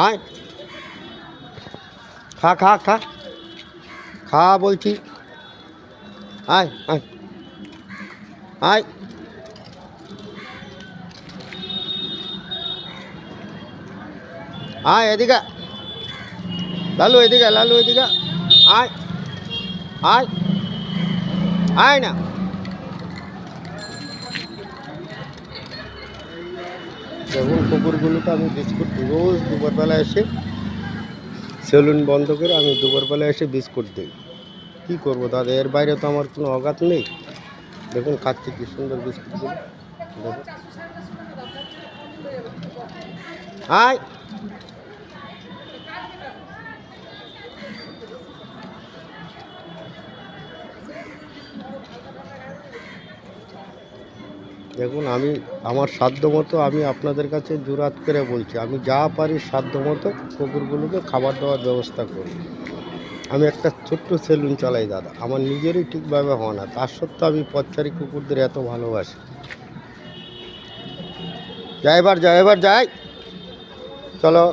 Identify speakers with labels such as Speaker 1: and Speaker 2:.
Speaker 1: আয় খা খা খা খা বলছি। আয় আয় আয় আয় এদিকে লালু, এদিকে লালু, এদিকে আয় আয় আয় না। দেখুন কুকুরগুলোকে আমি বিস্কুট রোজ দুপুরবেলা এসে সেলুন বন্ধ করে আমি দুপুরবেলা এসে বিস্কুট দিই। কী করবো দাদা, এর বাইরে তো আমার কোনো অগাত নেই। দেখুন খাচ্ছে কি সুন্দর বিস্কুটগুলো। দেখুন আয় দেখুন, আমি আমার সাধ্য মতো আমি আপনাদের কাছে জোরাত করে বলছি, আমি যা পারি সাধ্য মতো কুকুরগুলোকে খাবার দেওয়ার ব্যবস্থা করি। আমি একটা ছোট্ট সেলুন চালাই দাদা, আমার নিজেরই ঠিকভাবে হয় না, তার সত্ত্বেও আমি পথচারী কুকুরদের এত ভালোবাসি। যাই এবার যাই চলো।